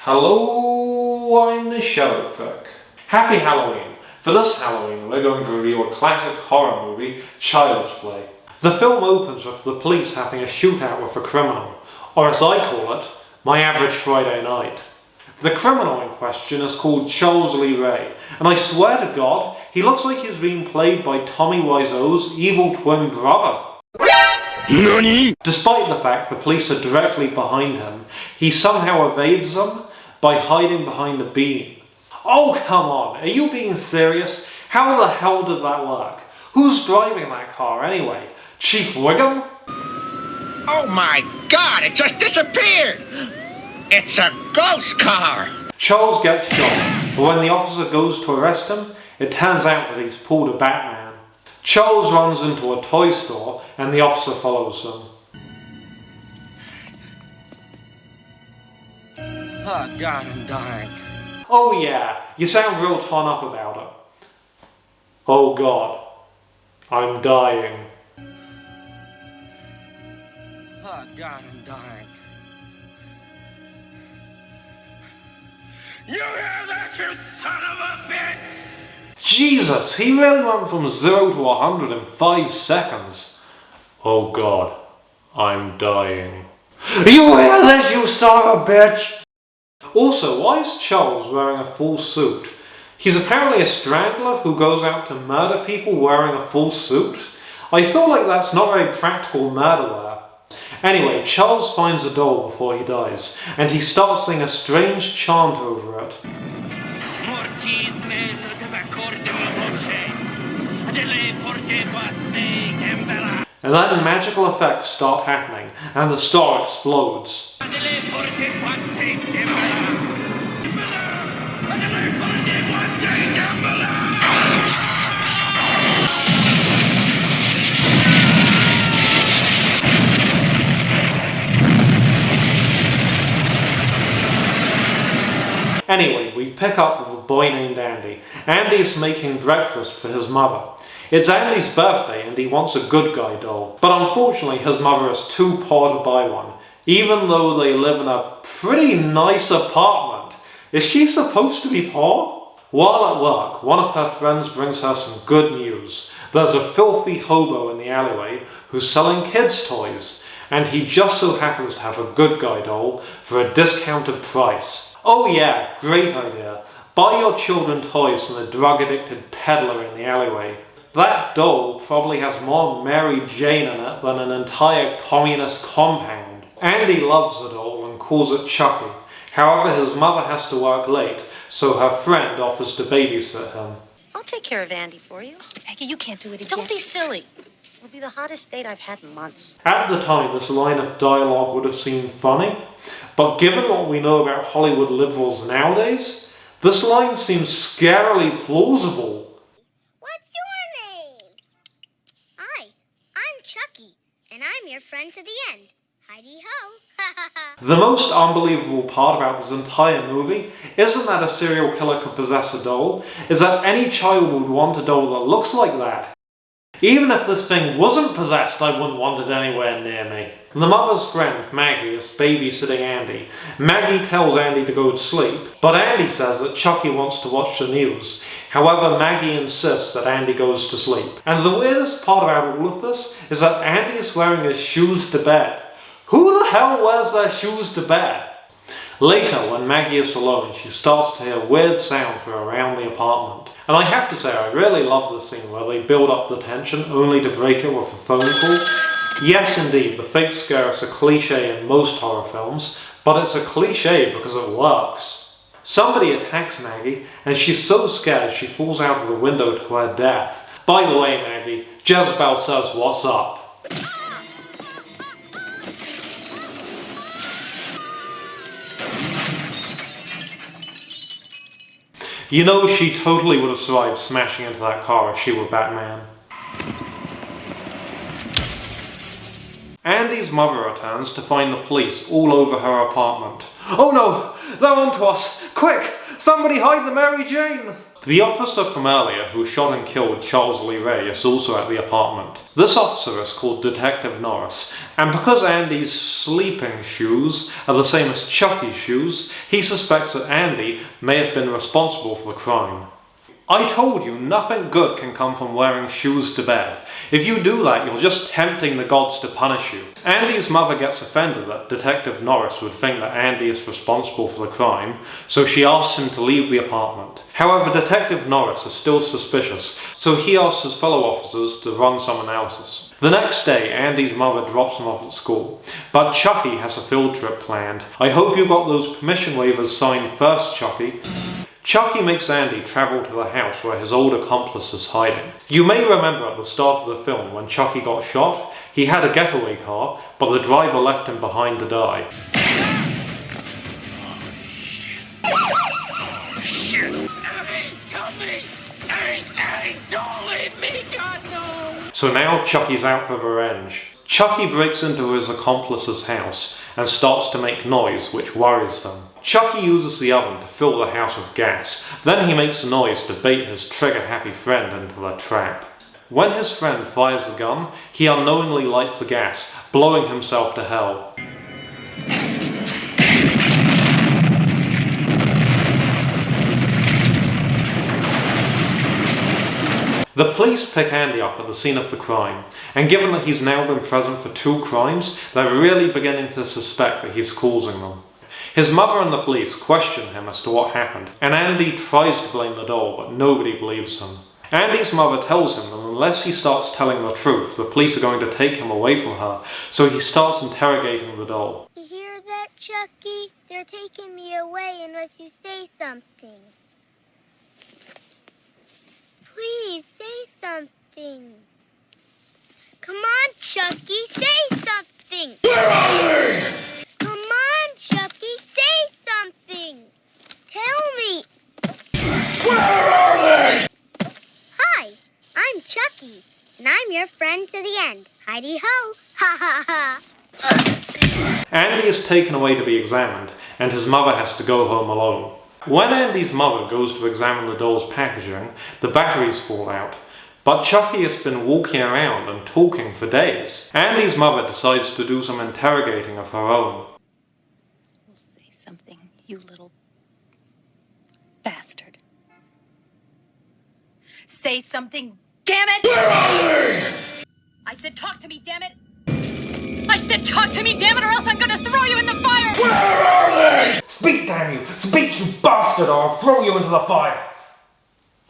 Hello, I'm the Shadow Critic. Happy Halloween! For this Halloween, we're going to review a classic horror movie, Child's Play. The film opens with the police having a shootout with a criminal, or as I call it, my average Friday night. The criminal in question is called Charles Lee Ray, and I swear to God, he looks like he's being played by Tommy Wiseau's evil twin brother. NANI? Despite the fact the police are directly behind him, he somehow evades them by hiding behind a beam. Oh come on, are you being serious? How the hell did that work? Who's driving that car anyway? Chief Wiggum? Oh my God, it just disappeared! It's a ghost car! Charles gets shot, but when the officer goes to arrest him, it turns out that he's pulled a Batman. Charles runs into a toy store and the officer follows him. Oh God, I'm dying. Oh yeah, you sound real torn up about it. Oh God, I'm dying. Oh God, I'm dying. You hear that, you son of a bitch? Jesus, he really went from 0 to 100 in 5 seconds. Oh God, I'm dying. You hear this, you son of a bitch? Also, why is Charles wearing a full suit? He's apparently a strangler who goes out to murder people wearing a full suit. I feel like that's not very practical murder wear. Anyway, Charles finds a doll before he dies, and he starts singing a strange chant over it. And then magical effects start happening, and the star explodes. Anyway, we pick up with a boy named Andy. Andy's making breakfast for his mother. It's Andy's birthday and he wants a good guy doll. But unfortunately his mother is too poor to buy one, even though they live in a pretty nice apartment. Is she supposed to be poor? While at work, one of her friends brings her some good news. There's a filthy hobo in the alleyway who's selling kids' toys, and he just so happens to have a good guy doll for a discounted price. Oh yeah, great idea. Buy your children toys from the drug-addicted peddler in the alleyway. That doll probably has more Mary Jane in it than an entire communist compound. Andy loves the doll and calls it Chucky. However, his mother has to work late, so her friend offers to babysit him. I'll take care of Andy for you. Maggie, you can't do it again. Don't be silly. It'll be the hottest date I've had in months. At the time, this line of dialogue would have seemed funny, but given what we know about Hollywood liberals nowadays, this line seems scarily plausible. What's your name? Hi, I'm Chucky, and I'm your friend to the end. Heidi-ho. The most unbelievable part about this entire movie isn't that a serial killer could possess a doll, is that any child would want a doll that looks like that. Even if this thing wasn't possessed, I wouldn't want it anywhere near me. The mother's friend, Maggie, is babysitting Andy. Maggie tells Andy to go to sleep, but Andy says that Chucky wants to watch the news. However, Maggie insists that Andy goes to sleep. And the weirdest part about all of this is that Andy is wearing his shoes to bed. Who the hell wears their shoes to bed? Later, when Maggie is alone, she starts to hear weird sounds from around the apartment. And I have to say, I really love the scene where they build up the tension only to break it with a phone call. Yes, indeed, the fake scare is a cliche in most horror films, but it's a cliche because it works. Somebody attacks Maggie, and she's so scared she falls out of the window to her death. By the way, Maggie, Jezebel says what's up. You know, she totally would have survived smashing into that car if she were Batman. Andy's mother returns to find the police all over her apartment. Oh no! They're onto us! Quick! Somebody hide the Mary Jane! The officer from earlier who shot and killed Charles Lee Ray is also at the apartment. This officer is called Detective Norris, and because Andy's sleeping shoes are the same as Chucky's shoes, he suspects that Andy may have been responsible for the crime. I told you, nothing good can come from wearing shoes to bed. If you do that, you're just tempting the gods to punish you. Andy's mother gets offended that Detective Norris would think that Andy is responsible for the crime, so she asks him to leave the apartment. However, Detective Norris is still suspicious, so he asks his fellow officers to run some analysis. The next day, Andy's mother drops him off at school, but Chucky has a field trip planned. I hope you got those permission waivers signed first, Chucky. Chucky makes Andy travel to the house where his old accomplice is hiding. You may remember at the start of the film when Chucky got shot, he had a getaway car, but the driver left him behind to die. Don't leave me, God, no! So now Chucky's out for revenge. Chucky breaks into his accomplice's house and starts to make noise, which worries them. Chucky uses the oven to fill the house with gas. Then he makes a noise to bait his trigger-happy friend into the trap. When his friend fires the gun, he unknowingly lights the gas, blowing himself to hell. The police pick Andy up at the scene of the crime, and given that he's now been present for 2 crimes, they're really beginning to suspect that he's causing them. His mother and the police question him as to what happened, and Andy tries to blame the doll, but nobody believes him. Andy's mother tells him that unless he starts telling the truth, the police are going to take him away from her, so he starts interrogating the doll. You hear that, Chucky? They're taking me away unless you say something. Please, say something. Come on, Chucky, say something. Where are they? Come on, Chucky, say something. Tell me. Where are they? Hi, I'm Chucky, and I'm your friend to the end. Heidi-ho. Ha ha ha. Andy is taken away to be examined, and his mother has to go home alone. When Andy's mother goes to examine the doll's packaging, the batteries fall out. But Chucky has been walking around and talking for days. Andy's mother decides to do some interrogating of her own. Say something, you little bastard. Say something, damn it! Where are they? I said talk to me, damn it! I said talk to me, damn it, or else I'm gonna throw you in the fire! Where are they? Speak, damn you! Speak, you bastard, or I'll throw you into the fire!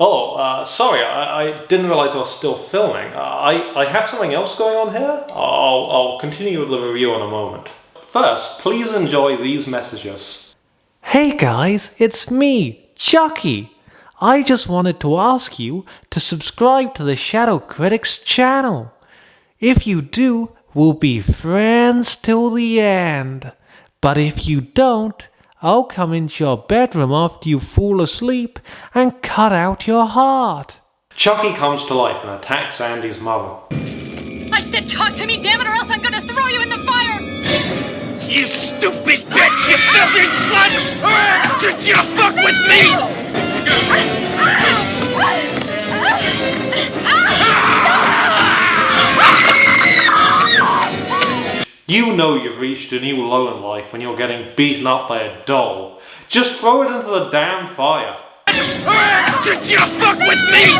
Oh, sorry, I didn't realise I was still filming. I have something else going on here. I'll continue with the review in a moment. First, please enjoy these messages. Hey guys, it's me, Chucky. I just wanted to ask you to subscribe to the Shadow Critic's channel. If you do, we'll be friends till the end. But if you don't, I'll come into your bedroom after you fall asleep and cut out your heart. Chucky comes to life and attacks Andy's mother. I said talk to me, damn it, or else I'm gonna throw you in the fire! You stupid bitch, you filthy slut! Did you fuck with me? You know you've reached a new low in life when you're getting beaten up by a doll. Just throw it into the damn fire. Did you fuck with me?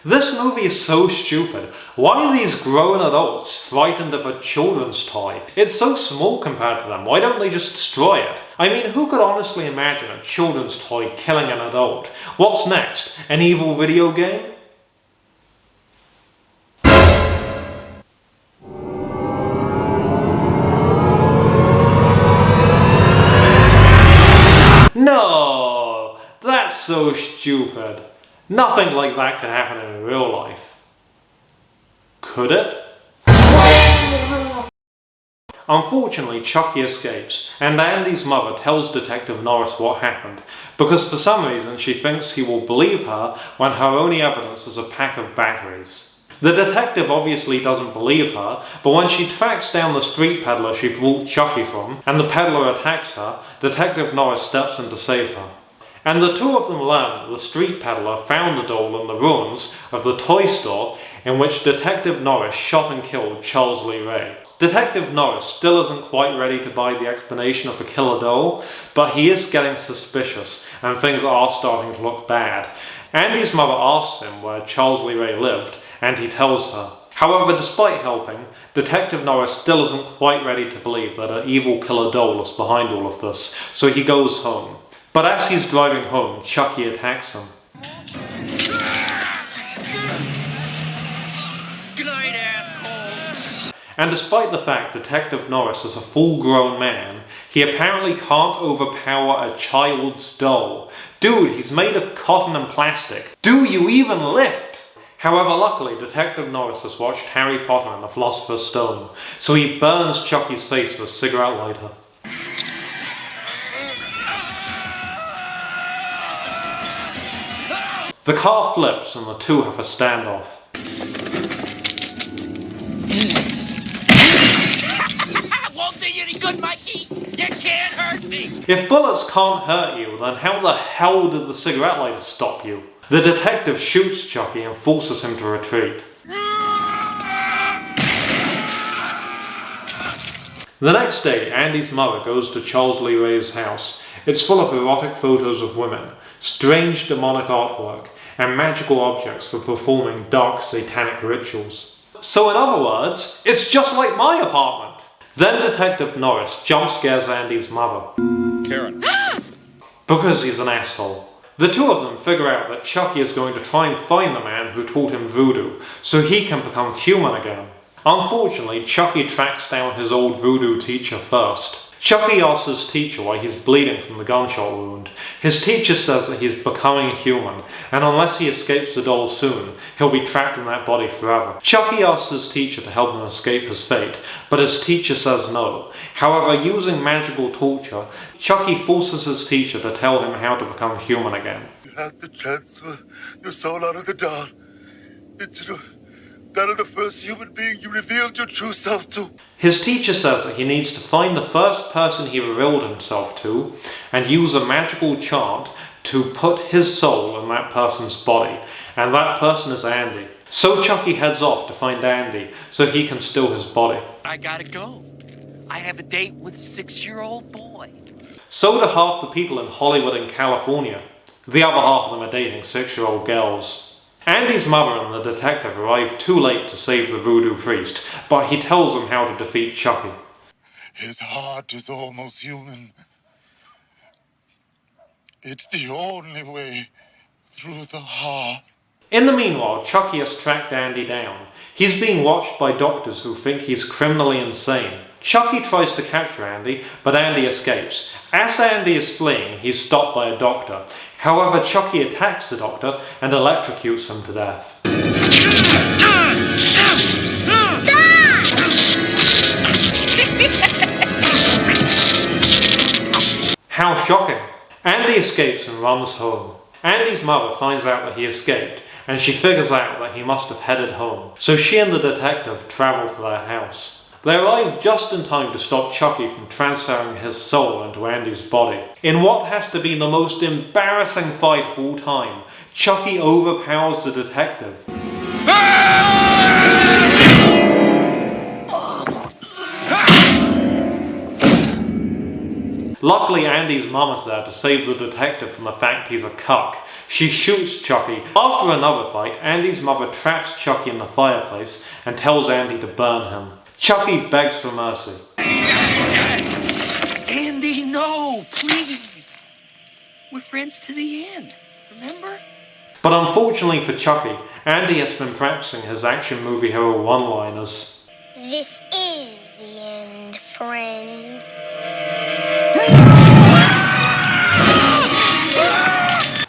This movie is so stupid. Why are these grown adults frightened of a children's toy? It's so small compared to them. Why don't they just destroy it? I mean, who could honestly imagine a children's toy killing an adult? What's next? An evil video game? No! That's so stupid. Nothing like that can happen in real life. Could it? Unfortunately, Chucky escapes, and Andy's mother tells Detective Norris what happened, because for some reason she thinks he will believe her when her only evidence is a pack of batteries. The detective obviously doesn't believe her, but when she tracks down the street peddler she brought Chucky from, and the peddler attacks her, Detective Norris steps in to save her. And the two of them learn that the street peddler found the doll in the ruins of the toy store in which Detective Norris shot and killed Charles Lee Ray. Detective Norris still isn't quite ready to buy the explanation of the killer doll, but he is getting suspicious and things are starting to look bad. Andy's mother asks him where Charles Lee Ray lived, and he tells her. However, despite helping, Detective Norris still isn't quite ready to believe that an evil killer doll is behind all of this, so he goes home. But as he's driving home, Chucky attacks him. Good night, asshole. And despite the fact Detective Norris is a full-grown man, he apparently can't overpower a child's doll. Dude, he's made of cotton and plastic. Do you even lift? However, luckily, Detective Norris has watched Harry Potter and the Philosopher's Stone, so he burns Chucky's face with a cigarette lighter. The car flips and the two have a standoff. Won't do you any good, Mikey. You can't hurt me. If bullets can't hurt you, then how the hell did the cigarette lighter stop you? The detective shoots Chucky and forces him to retreat. The next day, Andy's mother goes to Charles Lee Ray's house. It's full of erotic photos of women, strange demonic artwork, and magical objects for performing dark satanic rituals. So in other words, it's just like my apartment! Then Detective Norris jump scares Andy's mother. Karen. Because he's an asshole. The two of them figure out that Chucky is going to try and find the man who taught him voodoo, so he can become human again. Unfortunately, Chucky tracks down his old voodoo teacher first. Chucky asks his teacher why he's bleeding from the gunshot wound. His teacher says that he's becoming human, and unless he escapes the doll soon, he'll be trapped in that body forever. Chucky asks his teacher to help him escape his fate, but his teacher says no. However, using magical torture, Chucky forces his teacher to tell him how to become human again. You have to transfer your soul out of the doll into that of the first human being you revealed your true self to. His teacher says that he needs to find the first person he revealed himself to and use a magical chant to put his soul in that person's body, and that person is Andy. So Chucky heads off to find Andy so he can steal his body. I gotta go. I have a date with a 6-year-old boy. So do half the people in Hollywood and California. The other half of them are dating 6-year-old girls. Andy's mother and the detective arrive too late to save the voodoo priest, but he tells them how to defeat Chucky. His heart is almost human. It's the only way through the heart. In the meanwhile, Chucky has tracked Andy down. He's being watched by doctors who think he's criminally insane. Chucky tries to capture Andy, but Andy escapes. As Andy is fleeing, he's stopped by a doctor. However, Chucky attacks the doctor and electrocutes him to death. How shocking! Andy escapes and runs home. Andy's mother finds out that he escaped, and she figures out that he must have headed home. So she and the detective travel to their house. They arrive just in time to stop Chucky from transferring his soul into Andy's body. In what has to be the most embarrassing fight of all time, Chucky overpowers the detective. Luckily, Andy's mum is there to save the detective from the fact he's a cuck. She shoots Chucky. After another fight, Andy's mother traps Chucky in the fireplace and tells Andy to burn him. Chucky begs for mercy. Andy, no, please. We're friends to the end, remember? But unfortunately for Chucky, Andy has been practicing his action movie hero one-liners. This is the end, friend.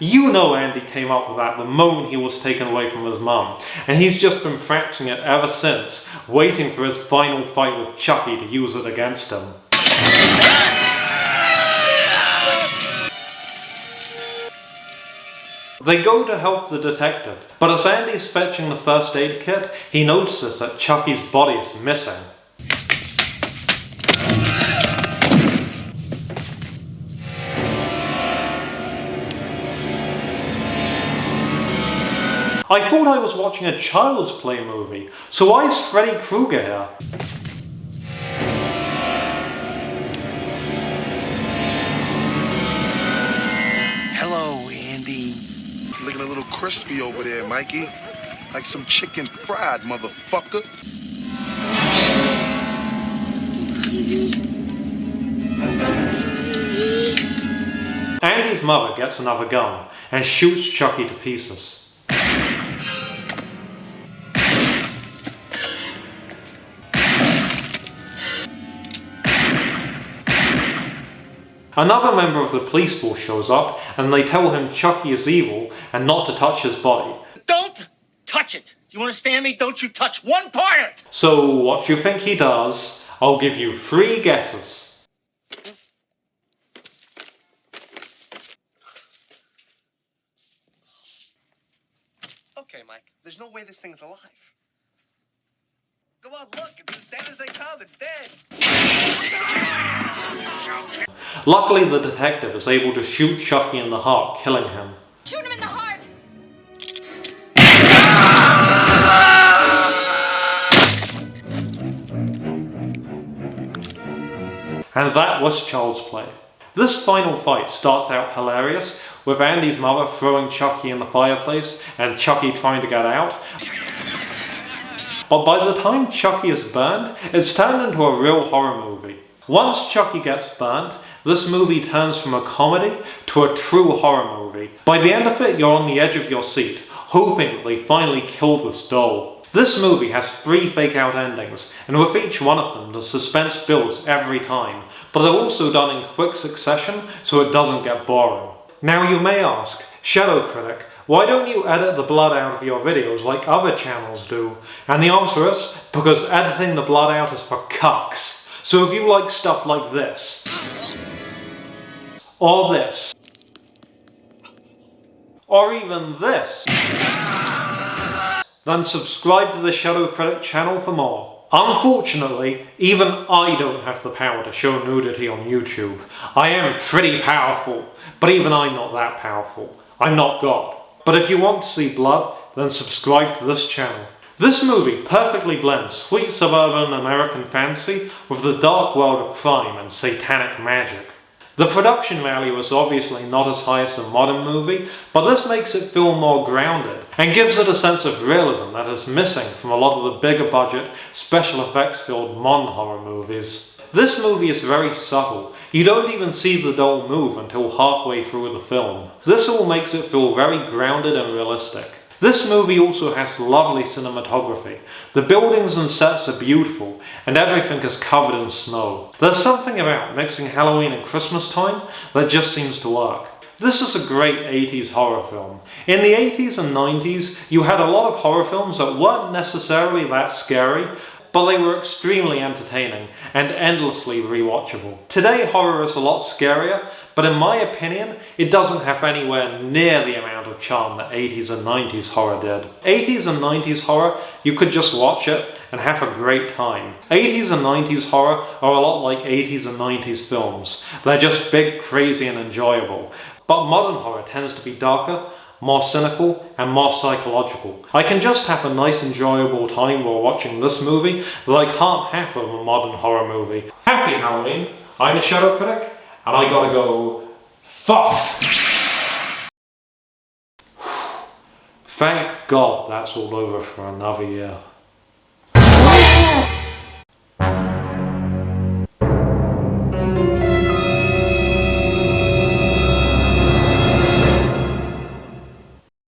You know Andy came up with that the moment he was taken away from his mum, and he's just been practicing it ever since, waiting for his final fight with Chucky to use it against him. They go to help the detective, but as Andy's fetching the first aid kit, he notices that Chucky's body is missing. I thought I was watching a Child's Play movie, so why is Freddy Krueger here? Hello, Andy. Looking a little crispy over there, Mikey. Like some chicken fried, motherfucker. Andy's mother gets another gun and shoots Chucky to pieces. Another member of the police force shows up and they tell him Chucky is evil and not to touch his body. Don't touch it. Do you understand me? Don't you touch one part of it. So what do you think he does? I'll give you 3 guesses. Okay, Mike, there's no way this thing's alive. Come on, look, it's as dead as they come, it's dead. Luckily, the detective is able to shoot Chucky in the heart, killing him. Shoot him in the heart! And that was Child's Play. This final fight starts out hilarious, with Andy's mother throwing Chucky in the fireplace and Chucky trying to get out. But by the time Chucky is burned, it's turned into a real horror movie. Once Chucky gets burnt, this movie turns from a comedy to a true horror movie. By the end of it, you're on the edge of your seat, hoping that they finally kill this doll. This movie has 3 fake-out endings, and with each one of them, the suspense builds every time, but they're also done in quick succession so it doesn't get boring. Now you may ask, Shadow Critic, why don't you edit the blood out of your videos like other channels do? And the answer is, because editing the blood out is for cucks. So if you like stuff like this, or this, or even this, then subscribe to the Shadow Critic channel for more. Unfortunately, even I don't have the power to show nudity on YouTube. I am pretty powerful, but even I'm not that powerful. I'm not God. But if you want to see blood, then subscribe to this channel. This movie perfectly blends sweet suburban American fantasy with the dark world of crime and satanic magic. The production value is obviously not as high as a modern movie, but this makes it feel more grounded and gives it a sense of realism that is missing from a lot of the bigger budget, special effects filled modern horror movies. This movie is very subtle. You don't even see the doll move until halfway through the film. This all makes it feel very grounded and realistic. This movie also has lovely cinematography. The buildings and sets are beautiful, and everything is covered in snow. There's something about mixing Halloween and Christmas time that just seems to work. This is a great 80s horror film. In the 80s and 90s, you had a lot of horror films that weren't necessarily that scary, but they were extremely entertaining and endlessly rewatchable. Today, horror is a lot scarier, but in my opinion, it doesn't have anywhere near the amount of charm that 80s and 90s horror did. 80s and 90s horror, you could just watch it and have a great time. 80s and 90s horror are a lot like 80s and 90s films. They're just big, crazy, and enjoyable. But modern horror tends to be darker, more cynical, and more psychological. I can just have a nice enjoyable time while watching this movie that I can't have with a modern horror movie. Happy Halloween! I'm the Shadow Critic, and I gotta go fast! Thank God that's all over for another year.